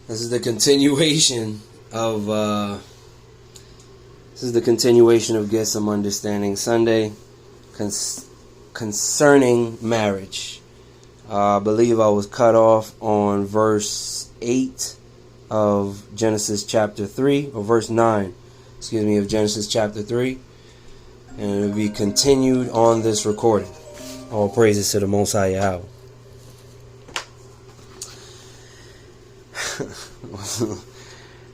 This is the continuation of Get Some Understanding Sunday concerning marriage. I believe I was cut off on verse 8 of Genesis chapter 3, or verse 9, of Genesis chapter 3. And it will be continued on this recording. All praises to the Most High Yahweh.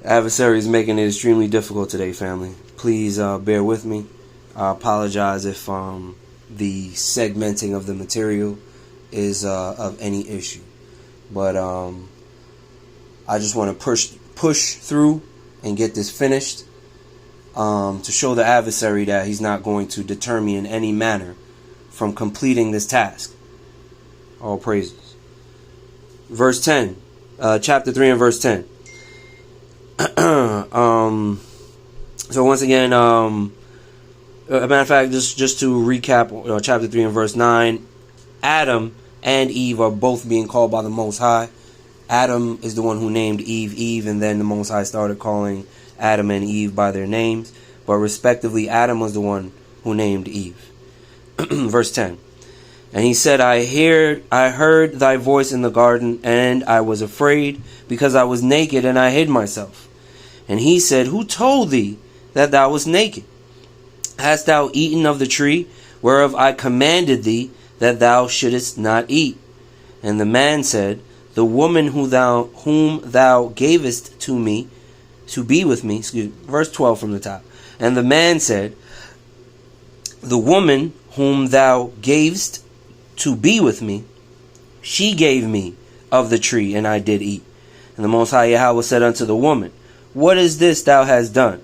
Adversary is making it extremely difficult today, family. Please bear with me. I apologize if the segmenting of the material is of any issue, but I just want to push through and get this finished to show the adversary that he's not going to deter me in any manner from completing this task. All praises. Verse 10, chapter 3 and verse 10. So once again, a matter of fact, just to recap, chapter 3 and verse 9, Adam and Eve are both being called by the Most High. Adam is the one who named Eve, and then the Most High started calling Adam and Eve by their names. But respectively, Adam was the one who named Eve. Verse 10. And he said, I heard thy voice in the garden, and I was afraid, because I was naked, and I hid myself. And he said, who told thee that thou wast naked? Hast thou eaten of the tree whereof I commanded thee that thou shouldest not eat? And the man said, the woman whom thou gavest to me, to be with me, verse 12 from the top. And the man said, the woman whom thou gavest to be with me, she gave me of the tree, and I did eat. And the Most High Yahweh said unto the woman, what is this thou hast done?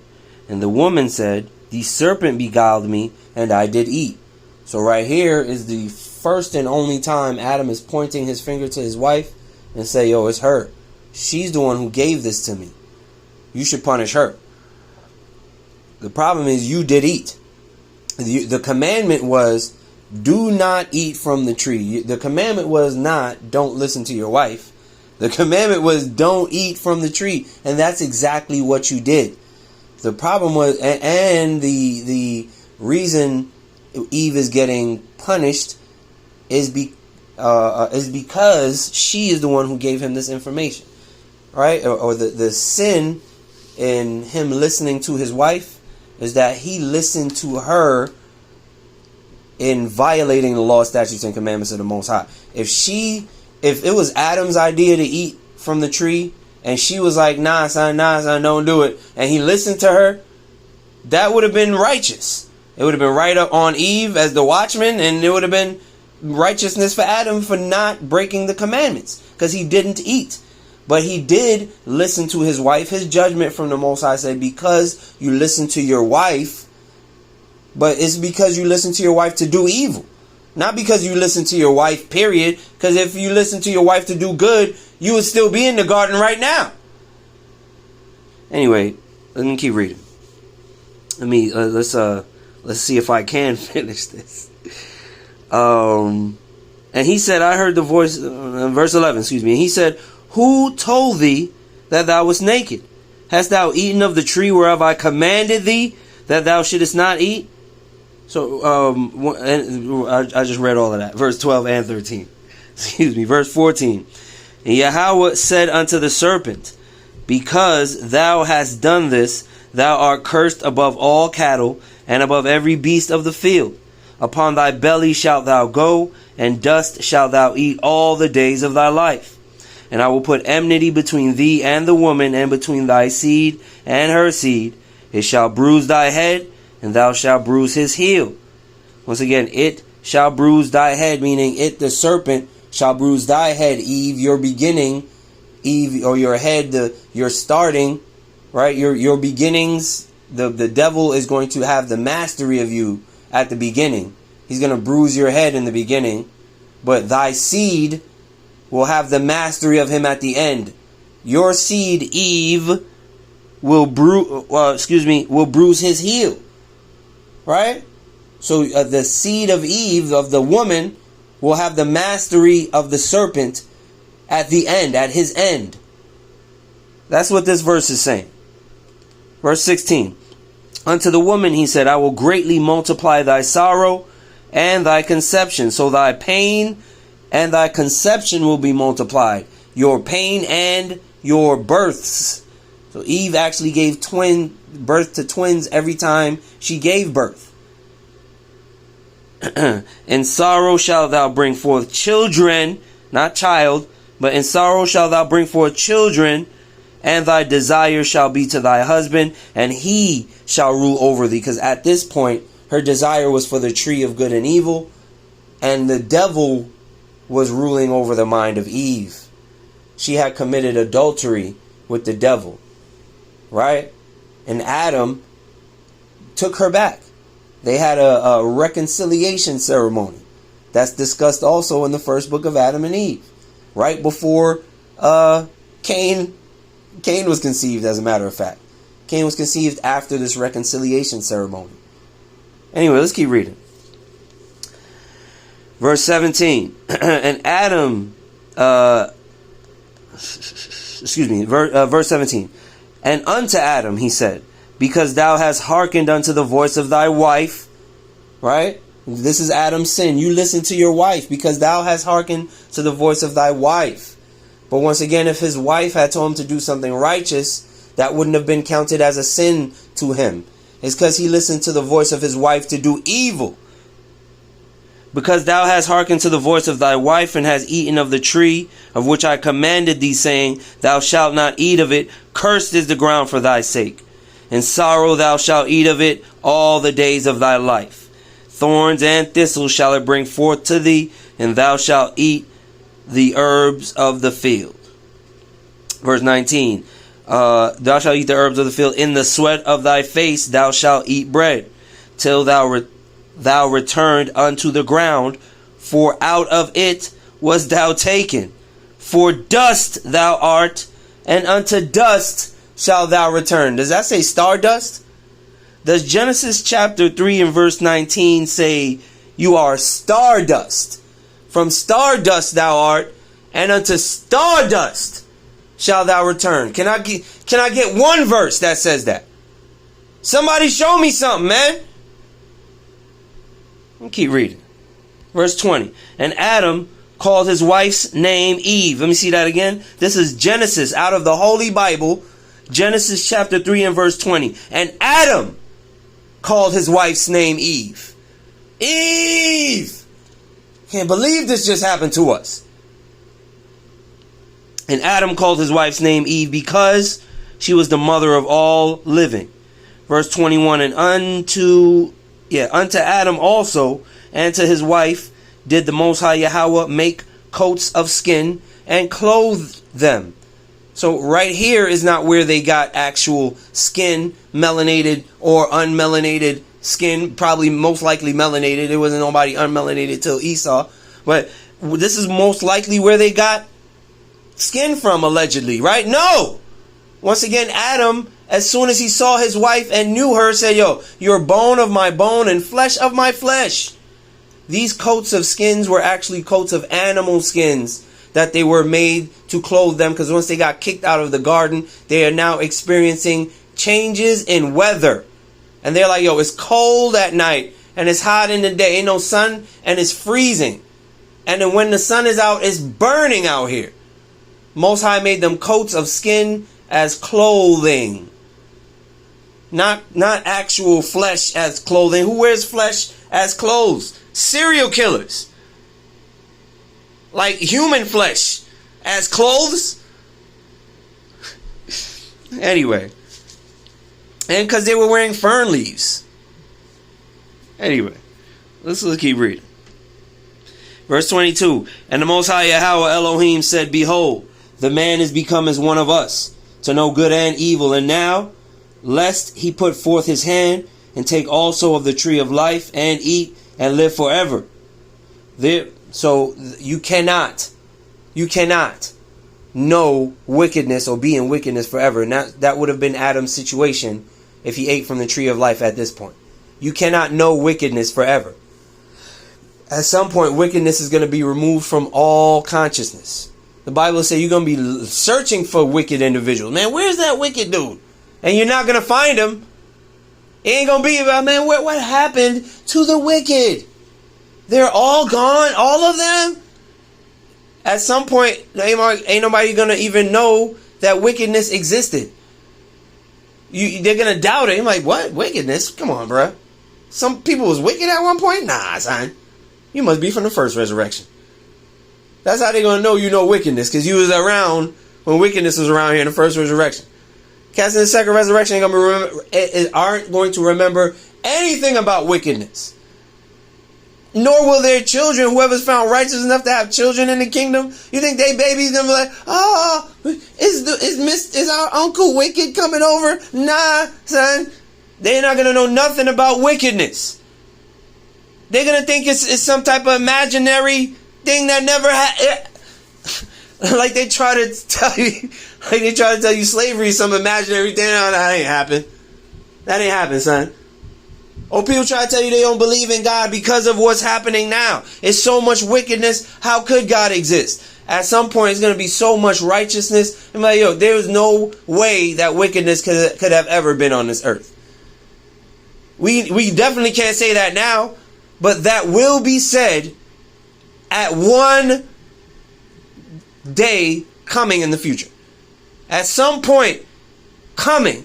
And the woman said, the serpent beguiled me, and I did eat. So right here is the first and only time Adam is pointing his finger to his wife and say, yo, it's her. She's the one who gave this to me. You should punish her. The problem is you did eat. The commandment was, do not eat from the tree. The commandment was not, don't listen to your wife. The commandment was, don't eat from the tree. And that's exactly what you did. The problem was, and the reason Eve is getting punished is because she is the one who gave him this information. Right? Or the sin in him listening to his wife is that he listened to her in violating the law, statutes, and commandments of the Most High. If it was Adam's idea to eat from the tree, and she was like, nah, son, don't do it, and he listened to her, that would have been righteous. It would have been right up on Eve as the watchman, and it would have been righteousness for Adam for not breaking the commandments, because he didn't eat. But he did listen to his wife. His judgment from the Most High said, because you listen to your wife, but it's because you listen to your wife to do evil. Not because you listen to your wife, period. Because if you listen to your wife to do good, you would still be in the garden right now. Anyway, let me keep reading. Let's see if I can finish this. And he said, I heard the voice, verse 11, and he said, who told thee that thou wast naked? Hast thou eaten of the tree whereof I commanded thee that thou shouldest not eat? So, I just read all of that. Verse 12 and 13. Verse 14. And Yahweh said unto the serpent, because thou hast done this, thou art cursed above all cattle, and above every beast of the field. Upon thy belly shalt thou go, and dust shalt thou eat all the days of thy life. And I will put enmity between thee and the woman, and between thy seed and her seed. It shall bruise thy head, and thou shalt bruise his heel. Once again, it shall bruise thy head, meaning it, the serpent, shall bruise thy head, Eve, your beginning, Eve, or your head, your starting, right? Your beginnings, the devil is going to have the mastery of you at the beginning. He's going to bruise your head in the beginning, but thy seed will have the mastery of him at the end. Your seed, Eve, will bruise his heel. Right? So the seed of Eve, of the woman, will have the mastery of the serpent at the end, at his end. That's what this verse is saying. Verse 16. Unto the woman he said, I will greatly multiply thy sorrow and thy conception. So thy pain and thy conception will be multiplied. Your pain and your births. So Eve actually gave birth to twins every time she gave birth. In sorrow shalt thou bring forth children, not child, but in sorrow shalt thou bring forth children, and thy desire shall be to thy husband, and he shall rule over thee. Because at this point, her desire was for the tree of good and evil, and the devil was ruling over the mind of Eve. She had committed adultery with the devil, right? And Adam took her back. They had a reconciliation ceremony. That's discussed also in the first book of Adam and Eve, right before Cain was conceived, as a matter of fact. Cain was conceived after this reconciliation ceremony. Anyway, let's keep reading. Verse 17. And Adam, verse 17. And unto Adam he said, because thou hast hearkened unto the voice of thy wife, right? This is Adam's sin. You listen to your wife because thou hast hearkened to the voice of thy wife. But once again, if his wife had told him to do something righteous, that wouldn't have been counted as a sin to him. It's because he listened to the voice of his wife to do evil. Because thou hast hearkened to the voice of thy wife, and hast eaten of the tree of which I commanded thee, saying, thou shalt not eat of it. Cursed is the ground for thy sake. In sorrow thou shalt eat of it all the days of thy life. Thorns and thistles shall it bring forth to thee, and thou shalt eat the herbs of the field. Verse 19. Thou shalt eat the herbs of the field. In the sweat of thy face thou shalt eat bread, till thou returned unto the ground, for out of it was thou taken. For dust thou art, and unto dust shalt thou return. Does that say stardust? Does Genesis chapter 3 and verse 19 say you are stardust? From stardust thou art, and unto stardust shalt thou return. Can I get one verse that says that? Somebody show me something, man. I'll keep reading. Verse 20. And Adam called his wife's name Eve. Let me see that again. This is Genesis out of the Holy Bible. Genesis chapter 3 and verse 20. And Adam called his wife's name Eve. Eve! Can't believe this just happened to us. And Adam called his wife's name Eve because she was the mother of all living. Verse 21. And unto Adam also and to his wife did the Most High Yahweh make coats of skin and clothe them. So right here is not where they got actual skin, melanated or unmelanated skin, probably most likely melanated. There wasn't nobody unmelanated till Esau. But this is most likely where they got skin from, allegedly, right? No! Once again, Adam, as soon as he saw his wife and knew her, said, yo, you're bone of my bone and flesh of my flesh. These coats of skins were actually coats of animal skins that they were made to clothe them, because once they got kicked out of the garden, they are now experiencing changes in weather. And they're like, yo, it's cold at night and it's hot in the day. Ain't no sun and it's freezing. And then when the sun is out, it's burning out here. Most High made them coats of skin as clothing. Not actual flesh as clothing. Who wears flesh as clothes? Serial killers. Like human flesh as clothes. Anyway. And because they were wearing fern leaves. Anyway. Let's keep reading. Verse 22. And the Most High Yahweh Elohim said, behold, the man is become as one of us, to know good and evil. And now, lest he put forth his hand, and take also of the tree of life, and eat, and live forever. So you cannot know wickedness or be in wickedness forever. And that would have been Adam's situation if he ate from the tree of life at this point. You cannot know wickedness forever. At some point, wickedness is going to be removed from all consciousness. The Bible says you're going to be searching for wicked individuals. Man, where's that wicked dude? And you're not going to find him. It ain't going to be about, man, what happened to the wicked? They're all gone, all of them? At some point, ain't nobody going to even know that wickedness existed. They're going to doubt it. You're like, what? Wickedness? Come on, bro. Some people was wicked at one point? Nah, son. You must be from the first resurrection. That's how they're going to know you know wickedness, because you was around when wickedness was around here in the first resurrection. Cats in the second resurrection aren't going to remember anything about wickedness. Nor will their children, whoever's found righteous enough to have children in the kingdom. You think they babies gonna be like, oh, is our uncle wicked coming over? Nah, son. They're not gonna know nothing about wickedness. They're gonna think it's some type of imaginary thing that never had. Like they try to tell you, slavery is some imaginary thing. No, that ain't happen. That ain't happen, son. Or people try to tell you they don't believe in God because of what's happening now. It's so much wickedness. How could God exist? At some point, it's going to be so much righteousness. I'm like, there's no way that wickedness could have ever been on this earth. We definitely can't say that now, but that will be said at one day coming in the future. At some point coming,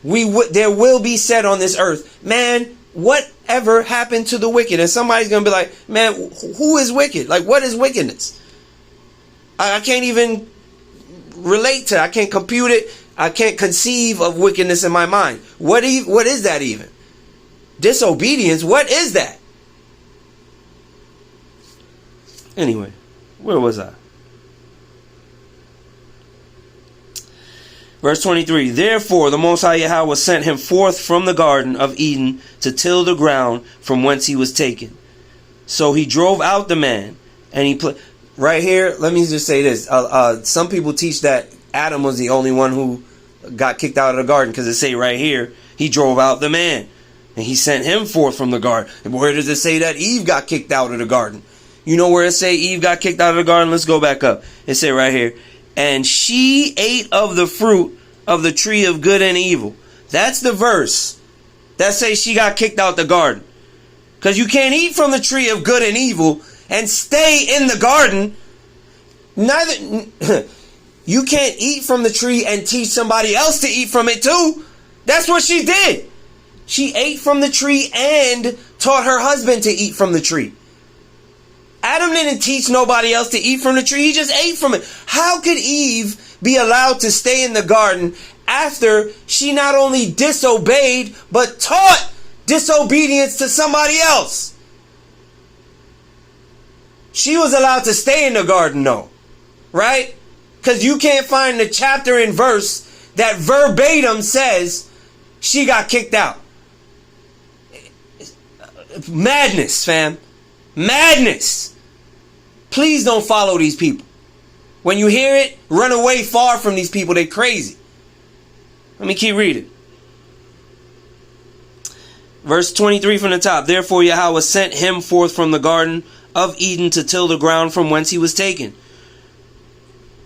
there will be said on this earth, man, whatever happened to the wicked? And somebody's going to be like, man, who is wicked? Like, what is wickedness? I can't even relate to it. I can't compute it. I can't conceive of wickedness in my mind. What is that even? Disobedience? What is that? Anyway, where was I? Verse 23, therefore the Most High Yahweh sent him forth from the Garden of Eden to till the ground from whence he was taken. So he drove out the man, and he right here, let me just say this. Some people teach that Adam was the only one who got kicked out of the garden, because it say right here, he drove out the man, and he sent him forth from the garden. And where does it say that Eve got kicked out of the garden? You know where it say Eve got kicked out of the garden? Let's go back up. It say right here, and she ate of the fruit of the tree of good and evil. That's the verse that says she got kicked out the garden. Because you can't eat from the tree of good and evil and stay in the garden. You can't eat from the tree and teach somebody else to eat from it too. That's what she did. She ate from the tree and taught her husband to eat from the tree. Adam didn't teach nobody else to eat from the tree. He just ate from it. How could Eve be allowed to stay in the garden after she not only disobeyed, but taught disobedience to somebody else? She was allowed to stay in the garden though, right? Because you can't find the chapter and verse that verbatim says she got kicked out. Madness, fam. Madness. Please don't follow these people. When you hear it, run away far from these people. They're crazy. Let me keep reading. Verse 23 from the top. Therefore Yahweh sent him forth from the Garden of Eden to till the ground from whence he was taken.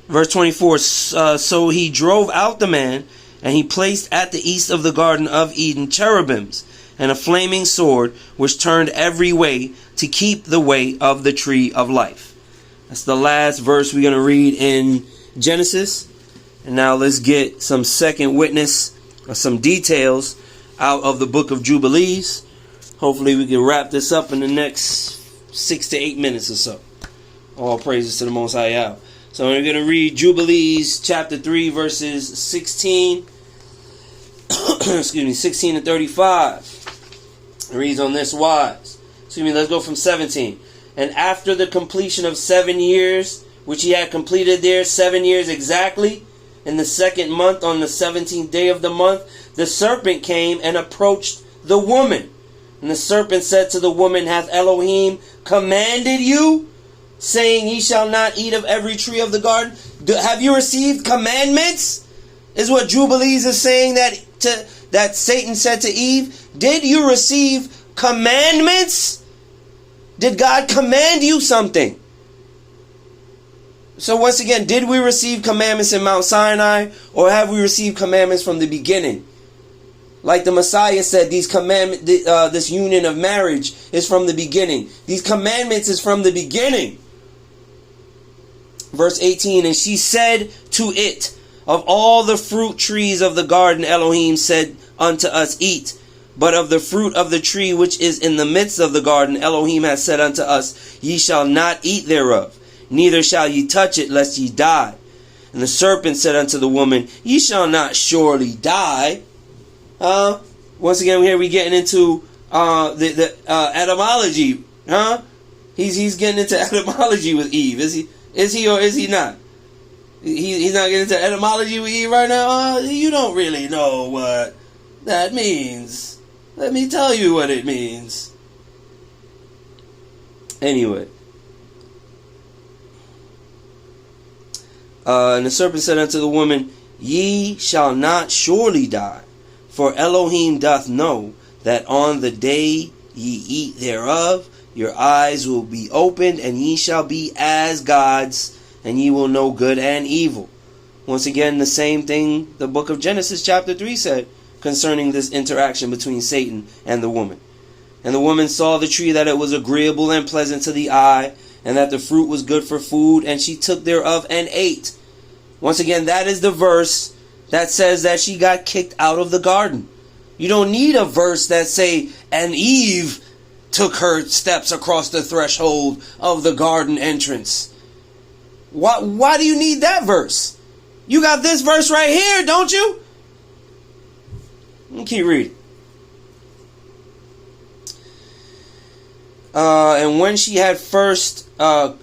Verse 24. So he drove out the man, and he placed at the east of the Garden of Eden cherubims and a flaming sword, which turned every way to keep the way of the tree of life. That's the last verse we're going to read in Genesis. And now let's get some second witness, or some details out of the book of Jubilees. Hopefully we can wrap this up in the next 6 to 8 minutes or so. All praises to the Most High Yahweh. So we're going to read Jubilees chapter 3 verses 16 16 to 35. It reads on this wise. Let's go from 17. And after the completion of 7 years, which he had completed there 7 years exactly, in the second month on the 17th day of the month, the serpent came and approached the woman. And the serpent said to the woman, hath Elohim commanded you, saying, ye shall not eat of every tree of the garden? Have you received commandments? Is what Jubilees is saying that Satan said to Eve. Did you receive commandments? Did God command you something? So once again, did we receive commandments in Mount Sinai, or have we received commandments from the beginning? Like the Messiah said, these commandments, this union of marriage is from the beginning. These commandments is from the beginning. Verse 18, and she said to it, of all the fruit trees of the garden Elohim said unto us, eat. But of the fruit of the tree which is in the midst of the garden Elohim has said unto us, ye shall not eat thereof, neither shall ye touch it, lest ye die. And the serpent said unto the woman, ye shall not surely die. Once again, here we getting into the etymology. He's getting into etymology with Eve. Is he or is he not? He's not getting into etymology with Eve right now. You don't really know what that means. Let me tell you what it means. Anyway. And the serpent said unto the woman, ye shall not surely die, for Elohim doth know that on the day ye eat thereof, your eyes will be opened, and ye shall be as gods, and ye will know good and evil. Once again, the same thing the book of Genesis chapter 3 said concerning this interaction between Satan and the woman. And the woman saw the tree, that it was agreeable and pleasant to the eye, and that the fruit was good for food, and she took thereof and ate. Once again, that is the verse that says that she got kicked out of the garden. You don't need a verse that say, and Eve took her steps across the threshold of the garden entrance. Why do you need that verse? You got this verse right here, don't you? Let me keep reading. And when she had first... and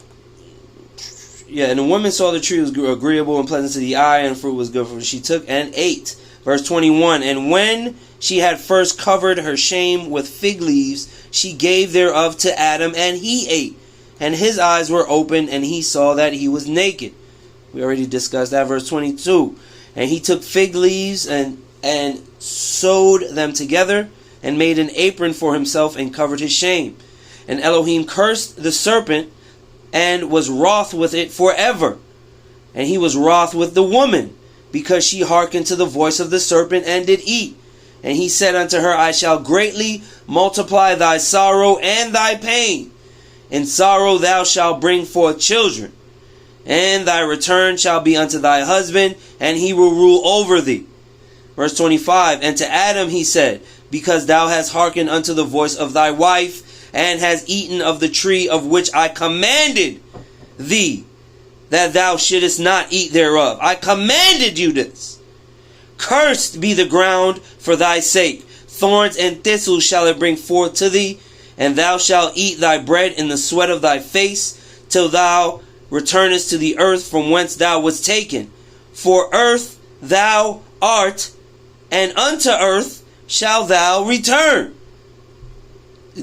the woman saw the tree was agreeable and pleasant to the eye, and fruit was good for her. She took and ate. Verse 21, and when she had first covered her shame with fig leaves, she gave thereof to Adam, and he ate. And his eyes were opened, and he saw that he was naked. We already discussed that. Verse 22, and he took fig leaves and sewed them together, and made an apron for himself, and covered his shame. And Elohim cursed the serpent, and was wroth with it forever. And he was wroth with the woman, because she hearkened to the voice of the serpent, and did eat. And he said unto her, I shall greatly multiply thy sorrow and thy pain. In sorrow thou shalt bring forth children, and thy return shall be unto thy husband, and he will rule over thee. Verse 25, and to Adam he said, because thou hast hearkened unto the voice of thy wife, and hast eaten of the tree of which I commanded thee, that thou shouldest not eat thereof. I commanded you this. Cursed be the ground for thy sake. Thorns and thistles shall it bring forth to thee, and thou shalt eat thy bread in the sweat of thy face, till thou returnest to the earth from whence thou wast taken. For earth thou art, and unto earth shalt thou return.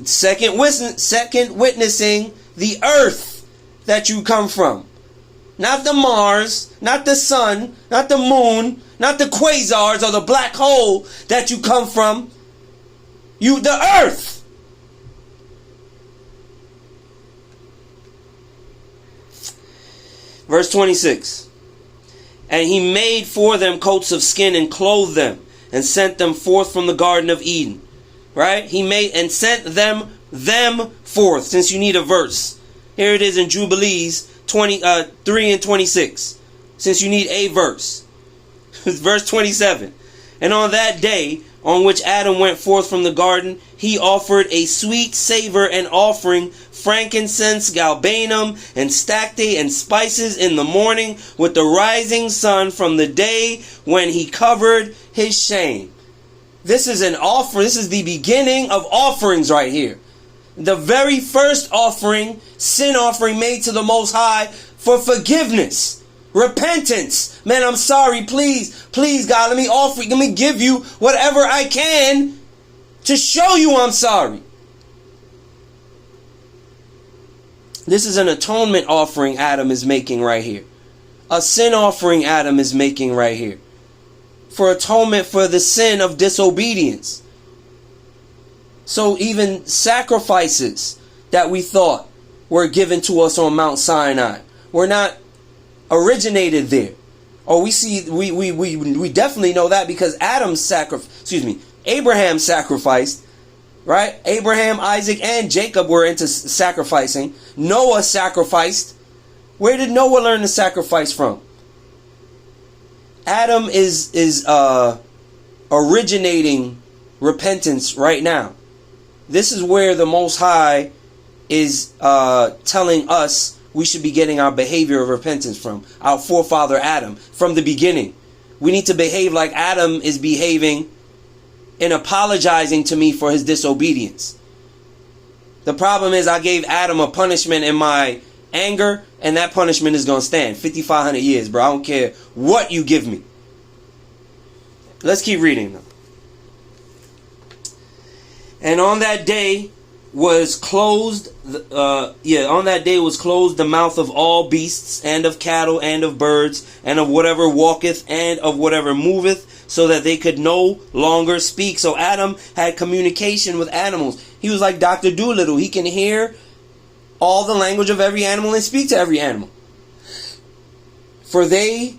Second witnessing the earth that you come from. Not the Mars, not the sun, not the moon, not the quasars or the black hole that you come from. You, the earth. Verse 26. And he made for them coats of skin and clothed them, and sent them forth from the Garden of Eden. Right? He made and sent them forth. Since you need a verse. Here it is in Jubilees 3 and 26. Since you need a verse. Verse 27. And on that day on which Adam went forth from the garden, he offered a sweet savor and offering, frankincense, galbanum, and stacte, and spices in the morning with the rising sun from the day when he covered his shame. This is an offer. This is the beginning of offerings right here. The very first offering, sin offering made to the Most High for forgiveness, repentance. Man, I'm sorry. Please, God, let me give you whatever I can to show you I'm sorry. This is an atonement offering Adam is making right here. A sin offering Adam is making right here. For atonement for the sin of disobedience. So even sacrifices that we thought were given to us on Mount Sinai were not originated there. Oh, we definitely know that because Abraham sacrificed, right? Abraham, Isaac, and Jacob were into sacrificing. Noah sacrificed. Where did Noah learn to sacrifice from? Adam is originating repentance right now. This is where the Most High is telling us we should be getting our behavior of repentance from. Our forefather Adam, from the beginning. We need to behave like Adam is behaving in apologizing to me for his disobedience. The problem is I gave Adam a punishment in my anger, and that punishment is going to stand 5,500 years, bro. I don't care what you give me. Let's keep reading them. And on that day was closed the mouth of all beasts, and of cattle, and of birds, and of whatever walketh, and of whatever moveth, so that they could no longer speak. So Adam had communication with animals. He was like Dr. Doolittle. He can hear all the language of every animal and speak to every animal. For they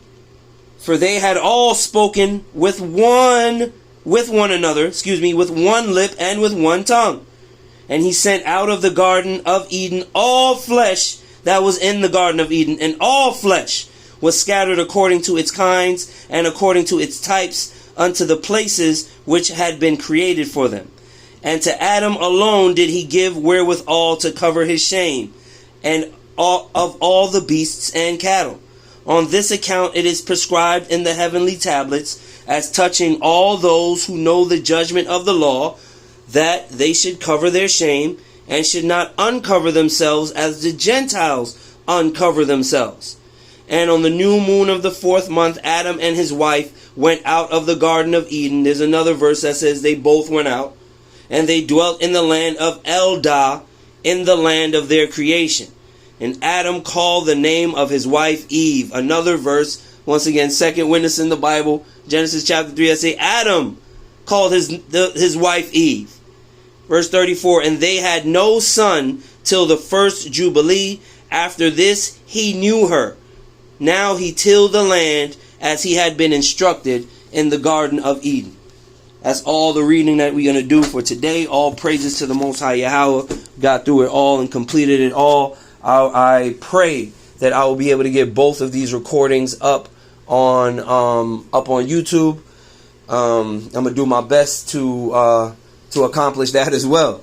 had all spoken with one another, with one lip and with one tongue. And he sent out of the Garden of Eden all flesh that was in the Garden of Eden, and all flesh was scattered according to its kinds and according to its types unto the places which had been created for them. And to Adam alone did he give wherewithal to cover his shame, and of all the beasts and cattle. On this account it is prescribed in the heavenly tablets, as touching all those who know the judgment of the law, that they should cover their shame, and should not uncover themselves as the Gentiles uncover themselves. And on the new moon of the 4th month, Adam and his wife went out of the Garden of Eden. There's another verse that says they both went out. And they dwelt in the land of Eldah, in the land of their creation. And Adam called the name of his wife Eve. Another verse, once again, second witness in the Bible, Genesis chapter 3, I say Adam called his wife Eve. Verse 34, and they had no son till the first Jubilee. After this he knew her. Now he tilled the land as he had been instructed in the Garden of Eden. That's all the reading that we're going to do for today. All praises to the Most High Yahweh. Got through it all and completed it all. I pray that I will be able to get both of these recordings up on YouTube. I'm going to do my best to accomplish that as well.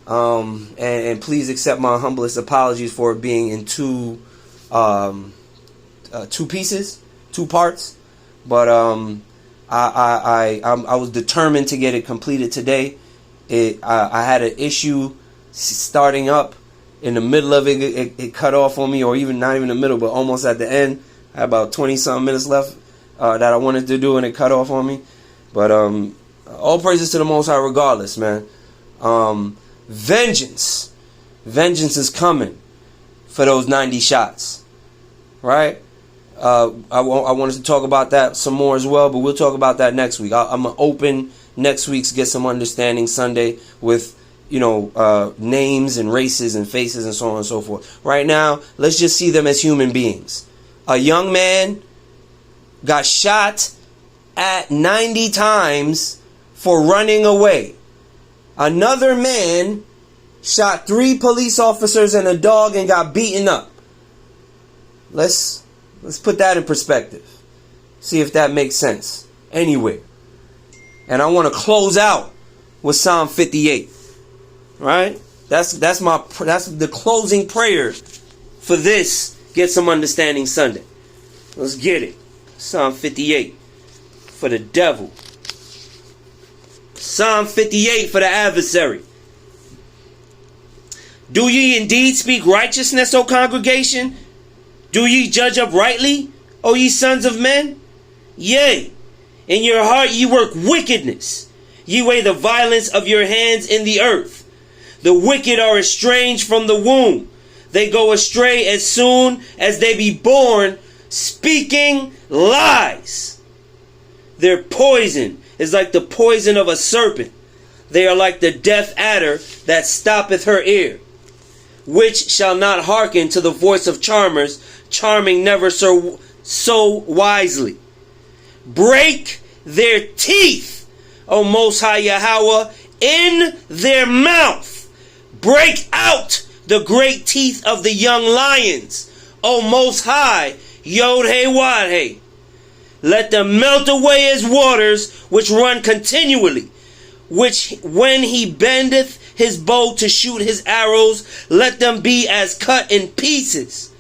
And please accept my humblest apologies for it being in two pieces, two parts. But I was determined to get it completed today. I had an issue starting up. In the middle of it cut off on me, or even not even the middle, but almost at the end. I had about 20-something minutes left that I wanted to do, and it cut off on me. But all praises to the Most High regardless, man. Vengeance is coming for those 90 shots, right? I wanted to talk about that some more as well, but we'll talk about that next week. I'm going to open next week's Get Some Understanding Sunday with, names and races and faces and so on and so forth. Right now, let's just see them as human beings. A young man got shot at 90 times for running away. Another man shot 3 police officers and a dog and got beaten up. Let's put that in perspective. See if that makes sense anywhere. And I want to close out with Psalm 58. Right? That's the closing prayer for this Get Some Understanding Sunday. Let's get it. Psalm 58 for the devil. Psalm 58 for the adversary. Do ye indeed speak righteousness, O congregation? Do ye judge uprightly, O ye sons of men? Yea, in your heart ye work wickedness. Ye weigh the violence of your hands in the earth. The wicked are estranged from the womb. They go astray as soon as they be born, speaking lies. Their poison is like the poison of a serpent. They are like the deaf adder that stoppeth her ear, which shall not hearken to the voice of charmers, charming never so wisely. Break their teeth, O Most High Yahweh, in their mouth. Break out the great teeth of the young lions, O Most High, Yod-Heh-Wad-Heh. Let them melt away as waters which run continually, which when he bendeth his bow to shoot his arrows, let them be as cut in pieces.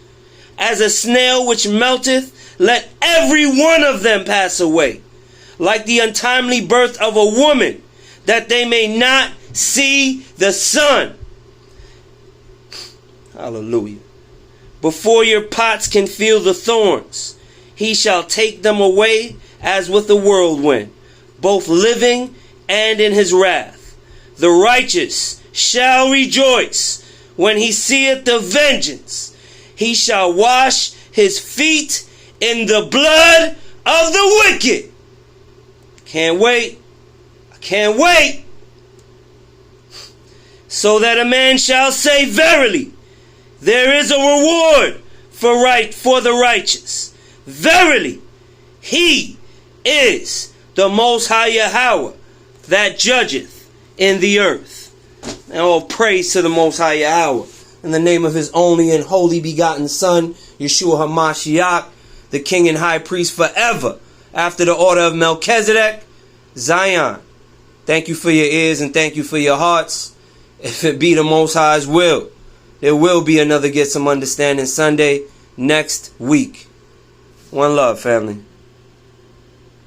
As a snail which melteth, let every one of them pass away, like the untimely birth of a woman, that they may not see the sun. Hallelujah. Before your pots can feel the thorns, he shall take them away as with a whirlwind, both living and in his wrath. The righteous shall rejoice when he seeth the vengeance. He shall wash his feet in the blood of the wicked. Can't wait. I can't wait. So that a man shall say, verily, there is a reward for the righteous. Verily, he is the Most High Yahweh that judgeth in the earth. And all praise to the Most High Yahweh. In the name of his only and holy begotten Son, Yeshua HaMashiach, the King and High Priest forever, after the order of Melchizedek, Zion. Thank you for your ears and thank you for your hearts. If it be the Most High's will, there will be another Get Some Understanding Sunday next week. One love, family.